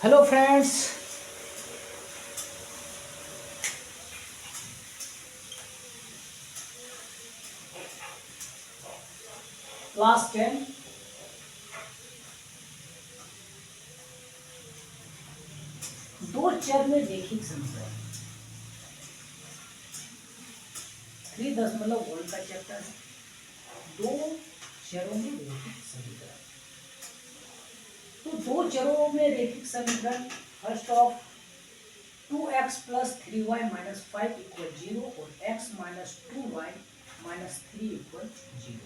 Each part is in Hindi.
हेलो फ्रेंड्स, क्लास 10 दो चर में रैखिक समीकरण 3.1 का चैप्टर है। दो चरों में रैखिक समीकरण। तो दो चरों में रैखिक समीकरण फर्स्ट ऑफ 2x + 3y - 5 = 0 और x - 2y - 3 = 0।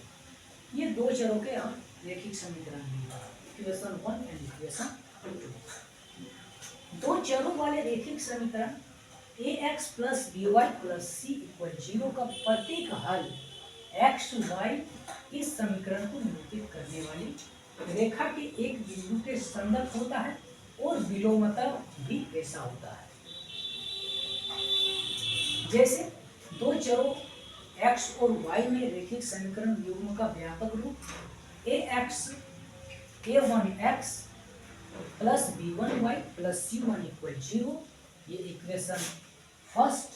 ये दो चरों के हम रैखिक समीकरण लिखा इक्वेशन 1 एंड इक्वेशन 2। दो चरों वाले रैखिक समीकरण ax + by + c = 0 का प्रत्येक हल x y इस समीकरण को निरूपित करने वाली रेखा के एक बिंदु के संदर्भ होता है और विलोमतल भी ऐसा होता है। जैसे दो चरों x और y में रैखिक समीकरण युग्म का व्यापक रूप ax a1x + b1y + c1 = 0, ये इक्वेशन फर्स्ट,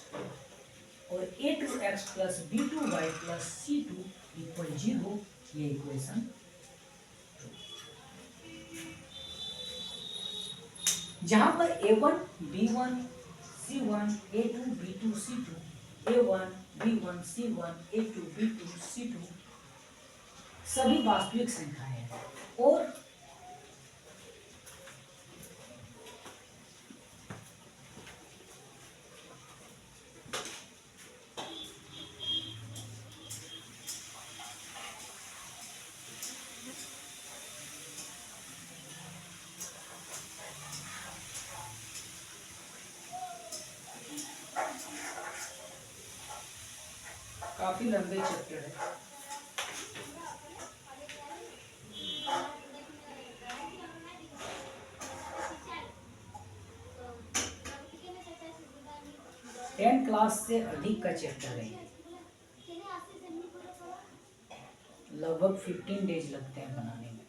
और a2x + b2y + c2 = 0, ये इक्वेशन 2। जहां पर a1 b1 c1 a2 b2 c2 a1 b1 c1 a2 b2 c2 सभी वास्तविक संख्याएं हैं और काफी लंबे चैप्टर है। टेंथ क्लास से अधिक का चैप्टर है। लगभग 15 डेज लगते हैं बनाने में,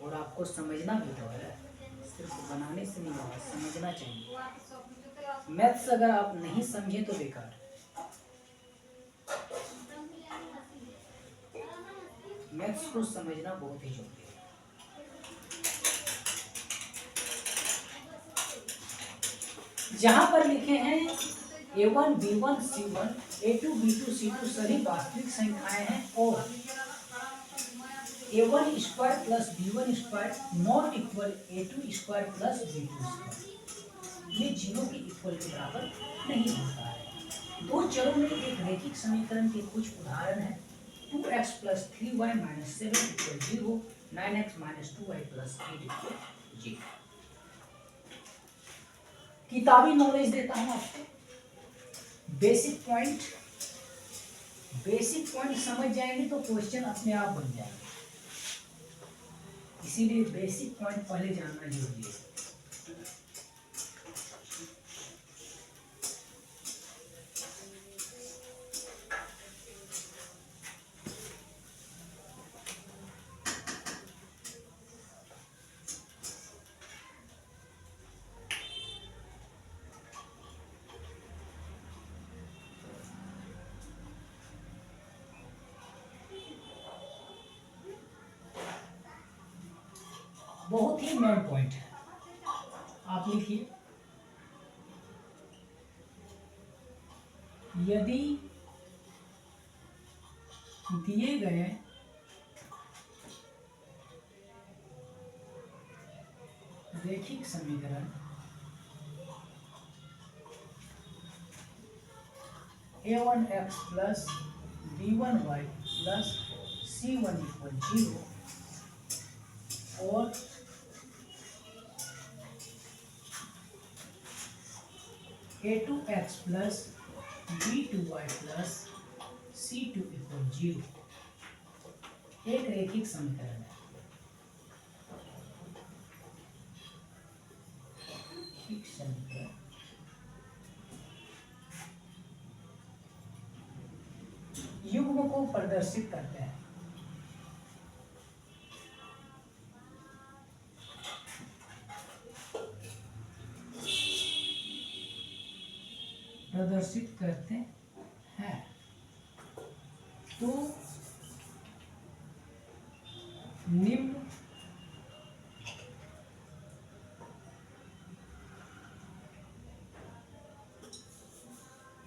और आपको समझना भी तो है, सिर्फ बनाने से नहीं होगा, समझना चाहिए। मैथ्स अगर आप नहीं समझे तो बेकार। मैथ्स को समझना बहुत ही जरूरी है। जहां पर लिखे हैं a1 b1 c1 a2 b2 c2 सभी वास्तविक संख्याएं हैं और a1 square + b1 square not equal a2 square + b2 square, ये 0 के इक्वल के बराबर नहीं होता है। दो चरों में एक रैखिक समीकरण के कुछ उदाहरण हैं। 2x + 3y - 7 = 0, 9x - 2y + 8 = 0। किताबी नॉलेज देता हूं आपको। बेसिक पॉइंट समझ जाएंगे तो क्वेश्चन अपने आप बन जाएंगे, इसीलिए बेसिक पॉइंट पहले जानना जरूरी है। बहुत ही मेन पॉइंट है, आप लिखिए। यदि दिए गए रैखिक समीकरण a1x + b1y + c1 = 0 और a2x + b2y + c2 = 0 एक रैखिक समीकरण है। युग्म को प्रदर्शित करते हैं। प्रदर्शित करते हैं। तो निम्न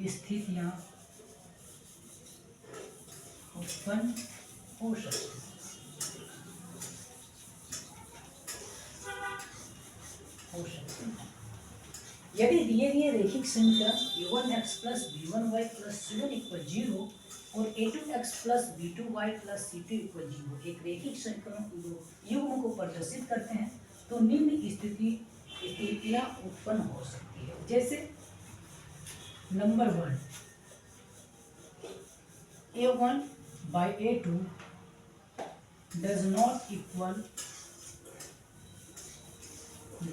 स्थितियां उत्पन्न हो सकती हैं। यदि दिए गए रैखिक समीकरण a1x plus b1y plus c1 equal 0 और a2x plus b2y plus c2 equal 0 एक रैखिक समीकरण युग्म को प्रदर्शित करते हैं तो निम्न स्थितियां उत्पन्न हो सकती है। जैसे number 1, a1 by a2 does not equal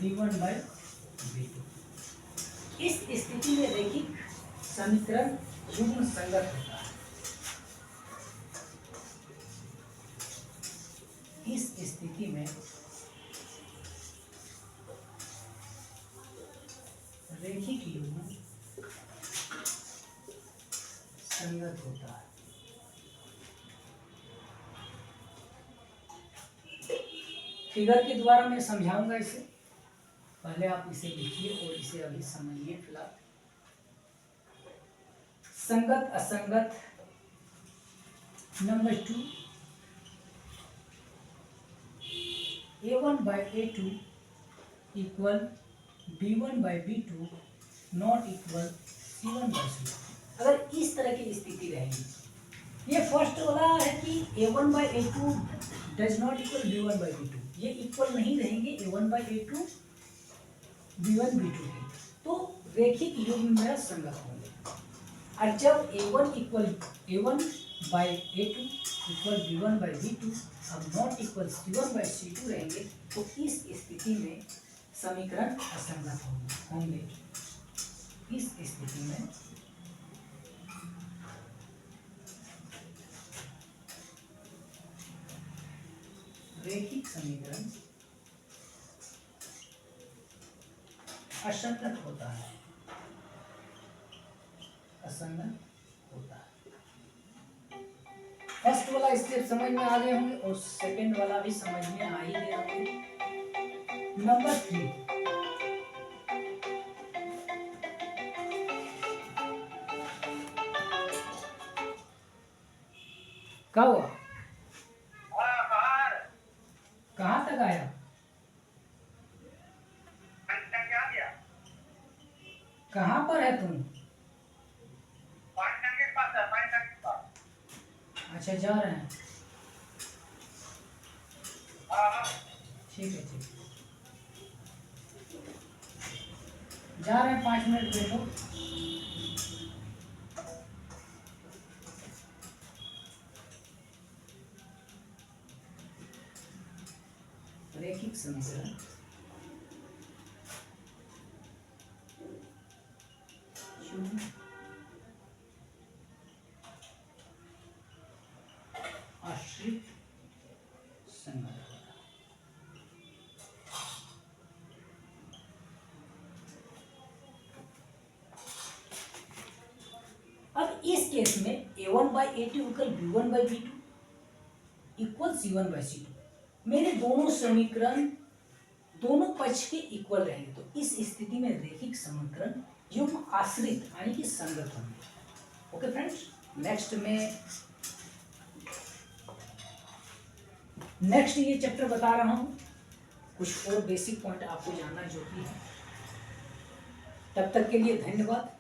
b1 by b2। इस स्थिति में रैखिक समीकरण युग्म संगत होता है। इस स्थिति में रैखिक युग्म संगत होता है। फिगर के द्वारा मैं समझाऊंगा इसे, पहले आप इसे लिखिए और इसे अभी समझिए। फिलहाल संगत असंगत। Number 2, a1 by a2 equal b1 by b2 not equal c1 by c2। अगर इस तरह की स्थिति रहेगी, ये फर्स्ट वाला है कि a1 by a2 does not equal b1 by b2, ये इक्वल नहीं रहेंगे a1 by a2 b1 b2 की, तो रैखिक युग्म में संगत होंगे। और जब a1 by a2 equal b1 by b2 अब not equal c1 by c2 रहेंगे, तो इस स्थिति में समीकरण असंगत होंगे। इस स्थिति में रैखिक समीकरण असंगत होता है। असंगत होता है। फर्स्ट वाला स्टेप समझ में आ गए होंगे और सेकंड वाला भी समझ में आ ही गया होंगे। नंबर 3, क्या हुआ? कहाँ तक आया? कहाँ पर है तुम? अच्छा, जा रहे हैं। ठीक है, ठीक है, जा रहे हैं। 5 मिनट बैठो। रैखिक समीकरण आश्रित संगत। अब इस केस में a1 by a2 equal b1 by b2 equal c1 by c2, मेरे दोनों समीकरण दोनों पक्ष के इक्वल रहेंगे, तो इस स्थिति में रैखिक समीकरण युग्म आश्रित यानी कि संगत होंगे। ओके फ्रेंड्स, नेक्स्ट ये चैप्टर बता रहा हूं, कुछ और बेसिक पॉइंट आपको जानना जो कि है। तब तक के लिए धन्यवाद।